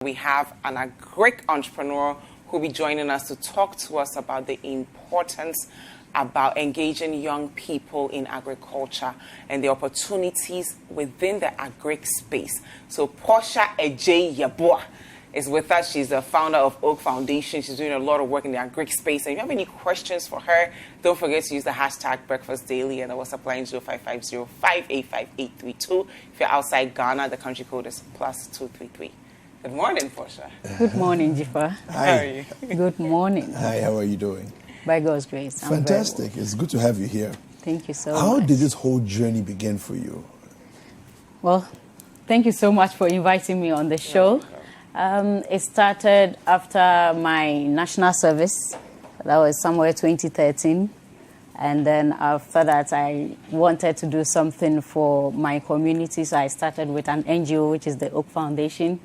We have an agric entrepreneur who will be joining us to talk to us about the importance about engaging young people in agriculture and the opportunities within the agric space. So Portia Agyei Yeboah is with us. She's the founder of Oak Foundation. She's doing a lot of work in the agric space. And if you have any questions for her, don't forget to use the hashtag BreakfastDaily and the WhatsApp line 0550-585-8832. If you're outside Ghana, the country code is +233. Good morning, Portia. Good morning, Dziffa. Hi. How are you? Good morning. Hi, how are you doing? By God's grace. I'm Fantastic. It's good to have you here. Thank you so much. How did this whole journey begin for you? Well, thank you so much for inviting me on the show. It started after my national service. That was somewhere 2013. And then after that, I wanted to do something for my community. So I started with an NGO, which is the Oak Foundation.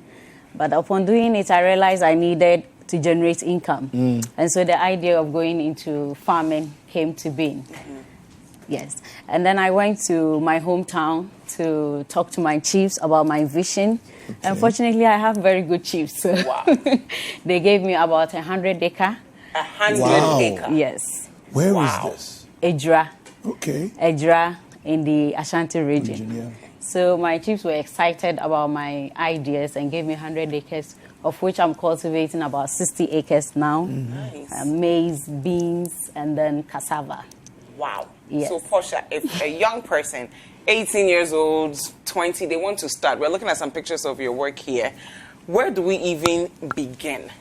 But upon doing it, I realized I needed to generate income. And so the idea of going into farming came to being. Yes. And then I went to my hometown to talk to my chiefs about my vision. Okay. Unfortunately, I have very good chiefs. So wow. They gave me about 100 acre. 100 acre? Yes. Where is this? Edra. Okay. Edra in the Ashanti region. Yeah. So my chiefs were excited about my ideas and gave me 100 acres, of which I'm cultivating about 60 acres now. Nice. Maize, beans, and then cassava. Wow. Yes. So, Portia, if a young person, 18 years old, 20, they want to start, we're looking at some pictures of your work here. Where do we even begin?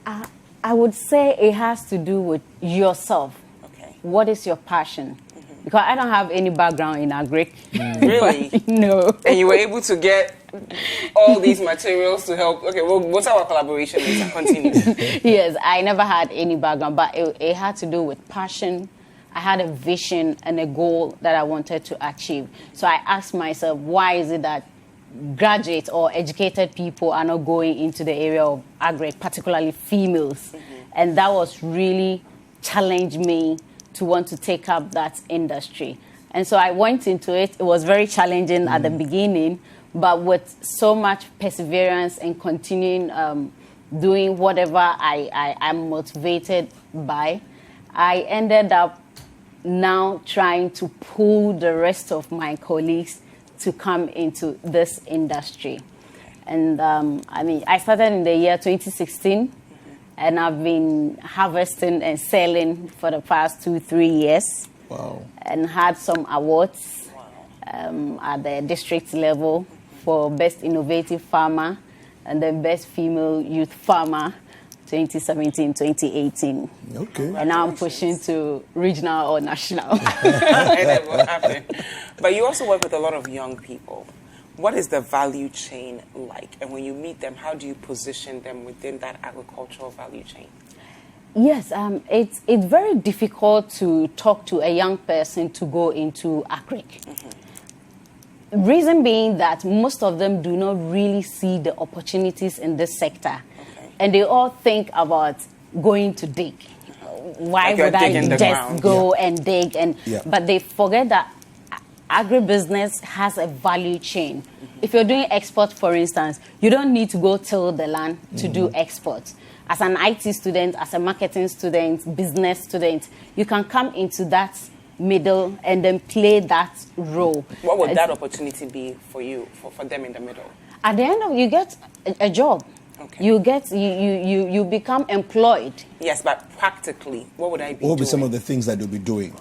I would say it has to do with yourself. Okay. What is your passion? Because I don't have any background in agric. Really? No. And you were able to get all these materials to help. Okay, well, what's our collaboration later? Continue. Yes, I never had any background, but it had to do with passion. I had a vision and a goal that I wanted to achieve. So I asked myself, why is it that graduate or educated people are not going into the area of agric, particularly females? And that was really challenged me to want to take up that industry. And so I went into it. It was very challenging at the beginning, but with so much perseverance and continuing doing whatever I am motivated by, I ended up now trying to pull the rest of my colleagues to come into this industry. And I started in the year 2016. And I've been harvesting and selling for the past 2-3 years. Wow. And had some awards at the district level for Best Innovative Farmer and then Best Female Youth Farmer 2017-2018. Okay. And now I'm pushing to regional or national. That will happen. But you also work with a lot of young people. What is the value chain like? And when you meet them, how do you position them within that agricultural value chain? Yes, it's very difficult to talk to a young person to go into agric. Reason being that most of them do not really see the opportunities in this sector. Okay. And they all think about going to dig. Why would I just go and dig? But they forget that agribusiness has a value chain. If you're doing export, for instance, you don't need to go till the land to do export. As an IT student, as a marketing student, business student, you can come into that middle and then play that role. What would that opportunity be for you, for them in the middle? At the end of you get a job. Okay. You become employed. Yes, but practically, what would I be doing? What would be some of the things that they'll be doing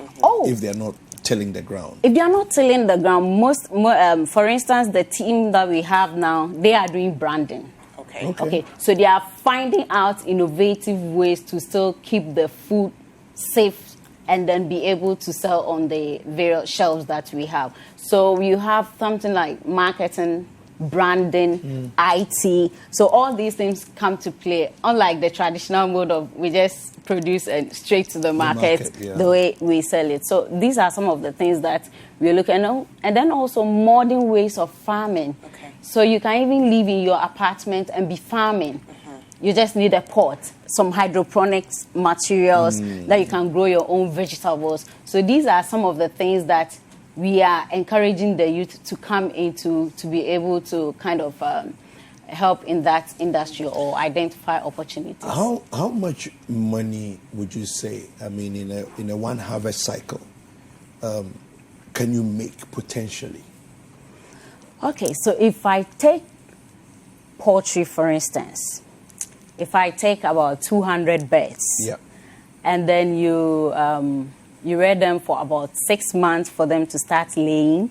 if they're not tilling the ground? If they are not tilling the ground, for instance, the team that we have now, they are doing branding. Okay. So they are finding out innovative ways to still keep the food safe and then be able to sell on the various shelves that we have. So you have something like marketing, branding, IT. So all these things come to play, unlike the traditional mode of we just produce and straight to the market, the way we sell it. So these are some of the things that we're looking at. And then also modern ways of farming. Okay. So you can even live in your apartment and be farming. You just need a pot, some hydroponics materials that you can grow your own vegetables. So these are some of the things that we are encouraging the youth to come into, to be able to kind of help in that industry or identify opportunities. How much money would you say? I mean, in a one harvest cycle, can you make potentially? Okay, so if I take poultry, for instance, if I take about 200 birds, Yeah. and then you rear them for about 6 months for them to start laying,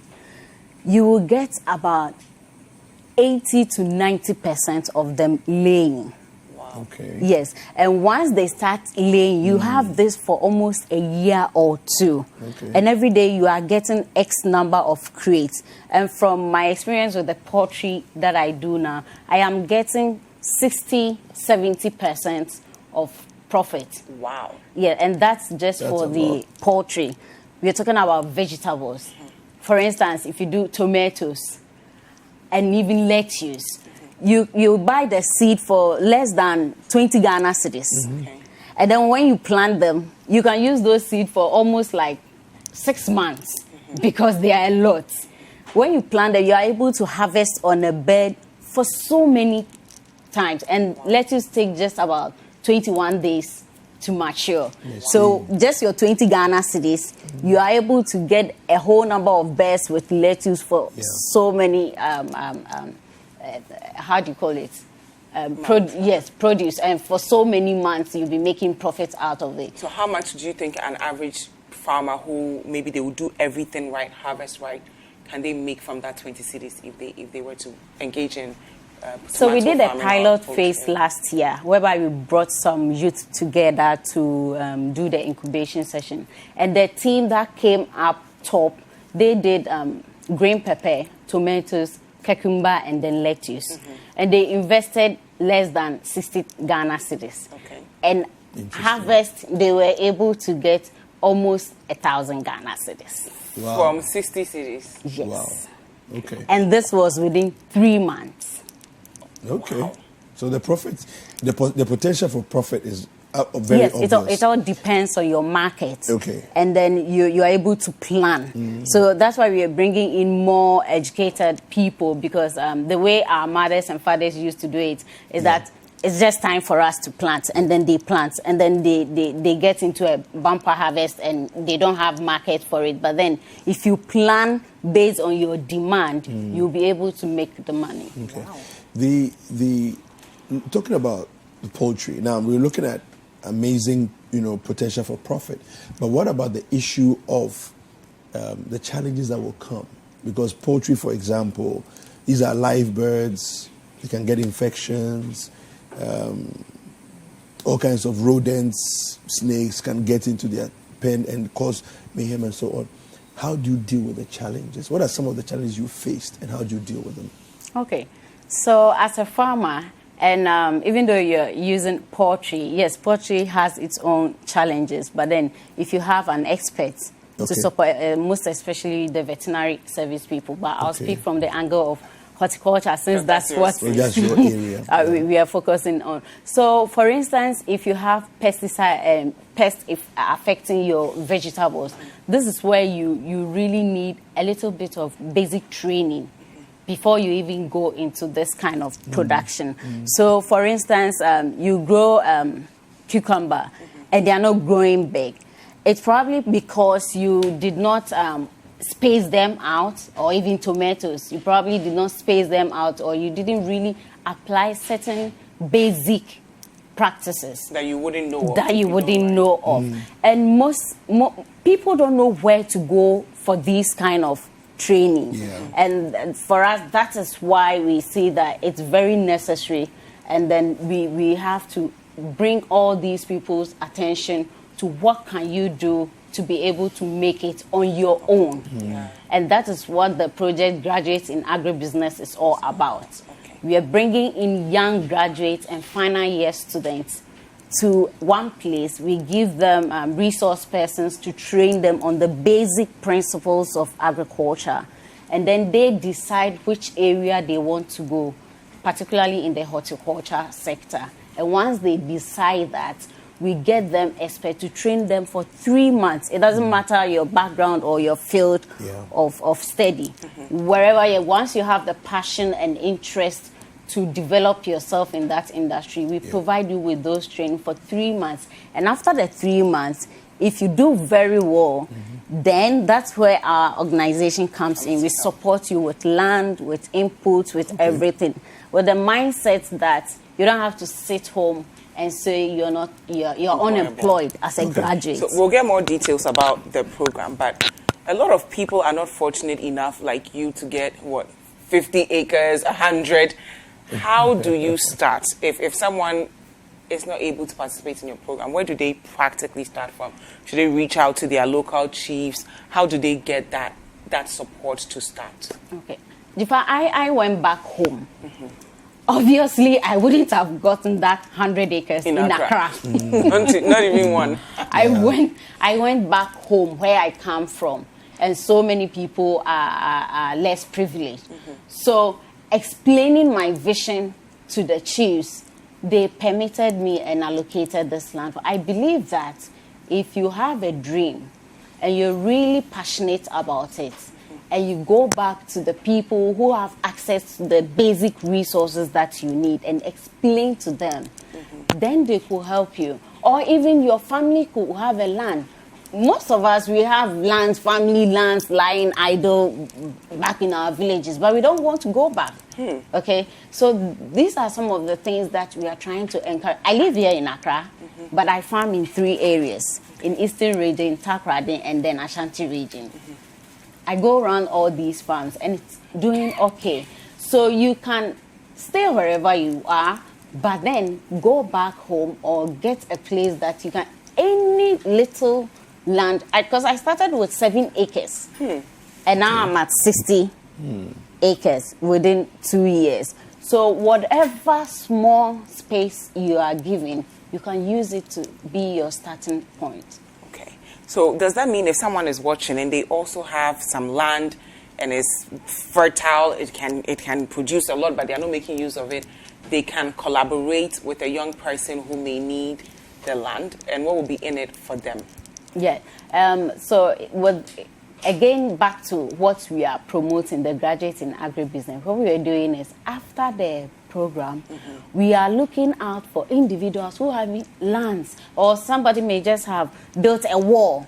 you will get about 80 to 90% of them laying. Okay. Yes, and once they start laying, you have this for almost a year or two. Okay. And every day you are getting X number of crates. And from my experience with the poultry that I do now, I am getting 60, 70% of profit. Wow. Yeah, and that's for the lot. poultry. We're talking about vegetables. For instance, if you do tomatoes and even lettuce, you buy the seed for less than 20 Ghana cedis. Okay. And then when you plant them, you can use those seeds for almost like 6 months because they are a lot. When you plant them, you are able to harvest on a bed for so many times. And lettuce take just about 21 days to mature. Yes. So just your 20 Ghana cedis, you are able to get a whole number of beds with lettuce for so many, how do you call it? Produce. And for so many months, you'll be making profits out of it. So how much do you think an average farmer who maybe they will do everything right, harvest right, can they make from that 20 cities if they were to engage in so we did a farming or pilot poultry? phase last year whereby we brought some youth together to do the incubation session. And the team that came up top, they did green pepper, tomatoes, cucumber, and then lettuce. And they invested less than 60 Ghana cedis. Okay. And harvest, they were able to get almost 1,000 Ghana cedis. Wow. From 60 cities. Yes. Wow. Okay. And this was within 3 months. Okay. Wow. So the profit, the potential for profit is very obvious. It all depends on your market. Okay. And then you are able to plan. So that's why we are bringing in more educated people because the way our mothers and fathers used to do it is that it's just time for us to plant, and then they plant, and then they get into a bumper harvest and they don't have market for it. But then if you plan based on your demand, you'll be able to make the money. Okay. Wow. The talking about the poultry, now we're looking at amazing, potential for profit. But what about the issue of the challenges that will come? Because poultry, for example, these are live birds. They can get infections. All kinds of rodents, snakes can get into their pen and cause mayhem and so on. How do you deal with the challenges? What are some of the challenges you faced, and how do you deal with them? Okay. So as a farmer, and even though you're using poultry, yes, poultry has its own challenges. But then if you have an expert to support, most especially the veterinary service people, but I'll speak from the angle of horticulture since that's what that's your area. we are focusing on. So, for instance, if you have pesticide pests affecting your vegetables, this is where you really need a little bit of basic training before you even go into this kind of production. So, for instance, you grow cucumber and they are not growing big. It's probably because you did not space them out, or even tomatoes. You probably did not space them out, or you didn't really apply certain basic practices that you wouldn't know of. And most people don't know where to go for this kind of training. And for us, that is why we see that it's very necessary. And then we have to bring all these people's attention to what can you do to be able to make it on your own. And that is what the project Graduates in Agribusiness is all about. We are bringing in young graduates and final year students to one place. We give them resource persons to train them on the basic principles of agriculture. And then they decide which area they want to go, particularly in the horticulture sector. And once they decide that, we get them experts to train them for 3 months. It doesn't matter your background or your field of study. Once you have the passion and interest to develop yourself in that industry. We provide you with those training for 3 months. And after the 3 months, if you do very well, then that's where our organization comes in. We support you with land, with input, with everything. With the mindset that you don't have to sit home and say you're unemployed as a graduate. So we'll get more details about the program, but a lot of people are not fortunate enough like you to get 50 acres, 100. How do you start? If someone is not able to participate in your program, where do they practically start from? Should they reach out to their local chiefs? How do they get that support to start? Okay. Dziffa, I went back home. Obviously, I wouldn't have gotten that 100 acres in Accra. Not even one. I went back home where I come from, and so many people are less privileged. So explaining my vision to the chiefs, they permitted me and allocated this land. I believe that if you have a dream and you're really passionate about it, and you go back to the people who have access to the basic resources that you need and explain to them, then they could help you. Or even your family could have a land. Most of us, we have lands, family lands lying idle back in our villages, but we don't want to go back. Okay? So these are some of the things that we are trying to encourage. I live here in Accra, but I farm in 3 areas, in Eastern region, Takoradi, and then Ashanti region. I go around all these farms, and it's doing okay. So you can stay wherever you are, but then go back home or get a place that you can, any little land, because I started with 7 acres, and now I'm at 60 acres within 2 years. So whatever small space you are given, you can use it to be your starting point. Okay. So does that mean if someone is watching and they also have some land and is fertile, it can produce a lot, but they are not making use of it, they can collaborate with a young person who may need the land, and what will be in it for them? Yeah. Again, back to what we are promoting, the Graduates in Agribusiness, what we are doing is after the program, we are looking out for individuals who have lands, or somebody may just have built a wall.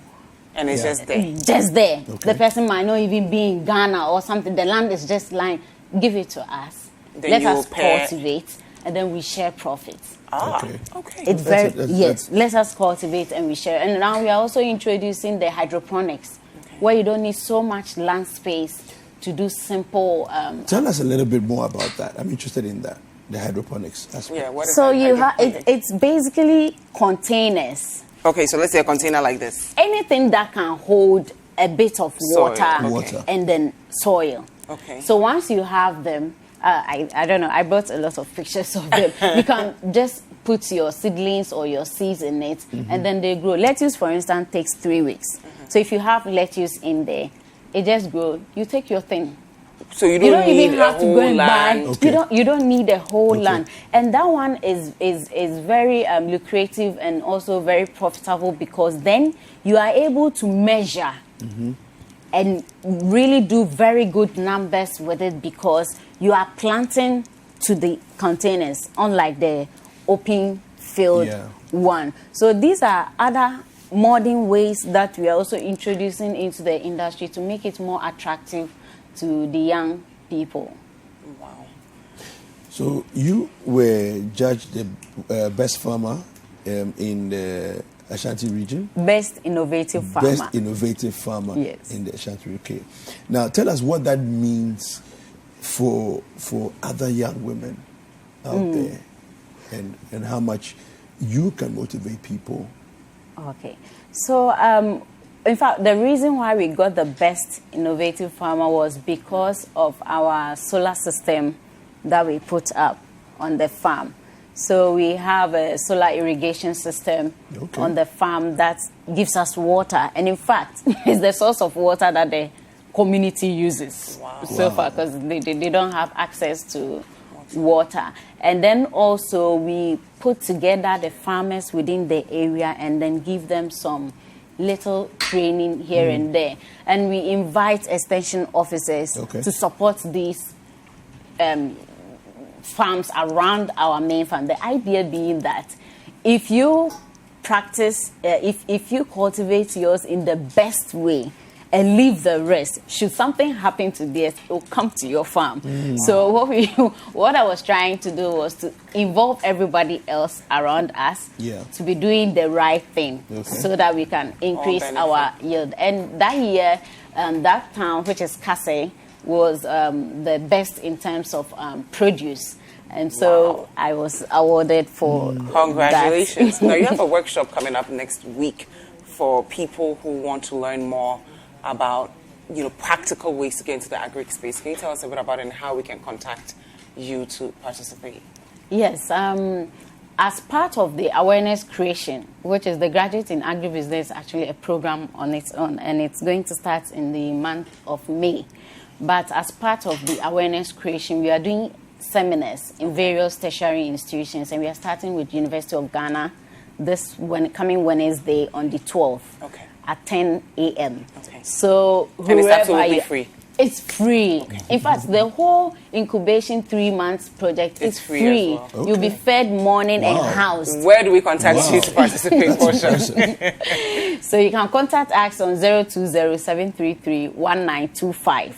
And it's just there. Just there. Okay. The person might not even be in Ghana or something. The land is just lying. Give it to us. Then Let you us pay. cultivate, and then we share profits. Okay. It's let us cultivate and we share. And now we are also introducing the hydroponics, where you don't need so much land space to do simple. Tell us a little bit more about that. I'm interested in that, the hydroponics aspect. Yeah. What is So hydroponics? it's basically containers. Okay, so let's say a container like this. Anything that can hold a bit of Soil, Water. and then soil. Okay. So once you have them, I don't know, I brought a lot of pictures of them. You can just put your seedlings or your seeds in it, and then they grow. Lettuce, for instance, takes 3 weeks. So if you have lettuce in there, it just grows. You take your thing. So you don't need even have to go and buy. land. Okay. You don't need a whole land, and that one is very lucrative and also very profitable, because then you are able to measure and really do very good numbers with it, because you are planting to the containers, unlike the open field one. So these are other modern ways that we are also introducing into the industry to make it more attractive to the young people. Wow. So you were judged the best farmer in the Ashanti region? Best innovative farmer. Best innovative farmer Yes. in the Ashanti region. Now tell us what that means for other young women out there, and how much you can motivate people. Okay. So, in fact, the reason why we got the best innovative farmer was because of our solar system that we put up on the farm. So we have a solar irrigation system on the farm that gives us water. And in fact, it's the source of water that the community uses so far, because they don't have access to water. And then also we put together the farmers within the area and then give them some little training here and there. And we invite extension officers to support these farms around our main farm. The idea being that if you practice, if you cultivate yours in the best way and leave the rest, should something happen to this, it will come to your farm. So what I was trying to do was to involve everybody else around us to be doing the right thing, so that we can increase our yield. And that year, that town, which is Kase, was the best in terms of produce. And so I was awarded for Congratulations. that. Now, you have a workshop coming up next week for people who want to learn more about, practical ways to get into the agri space. Can you tell us a bit about it and how we can contact you to participate? Yes. As part of the awareness creation, which is the Graduate in Agribusiness, actually a program on its own, and it's going to start in the month of May. But as part of the awareness creation, we are doing seminars in various tertiary institutions, and we are starting with University of Ghana coming Wednesday on the 12th at 10 a.m. So and it's absolutely free. It's free. In fact, the whole incubation 3 months project is free. As well. You'll be fed morning and housed. Where do we contact you to participate, Portia? So you can contact us on 020-733-1925.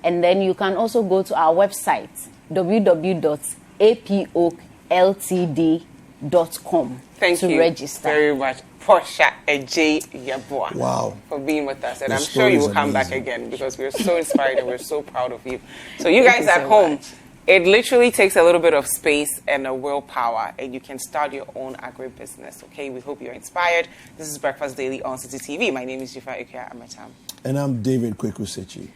And then you can also go to our website, www.apokltd.com to register. Very much. Portia Agyei Yeboah. Wow. For being with us. And Your I'm sure you will come amazing. back again, because we're so inspired and we're so proud of you. So you guys at home, it literally takes a little bit of space and a willpower, and you can start your own agribusiness. Okay, we hope you're inspired. This is Breakfast Daily on Citi TV. My name is Dziffa Ametam. And I'm David Kwaku Sakyi.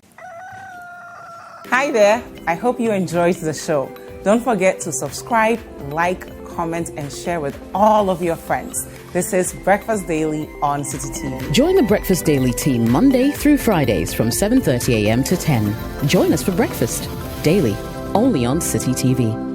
Hi there. I hope you enjoyed the show. Don't forget to subscribe, like, comment, and share with all of your friends. This is Breakfast Daily on Citi TV. Join the Breakfast Daily team Monday through Fridays from 7:30 a.m. to 10. Join us for breakfast daily, only on Citi TV.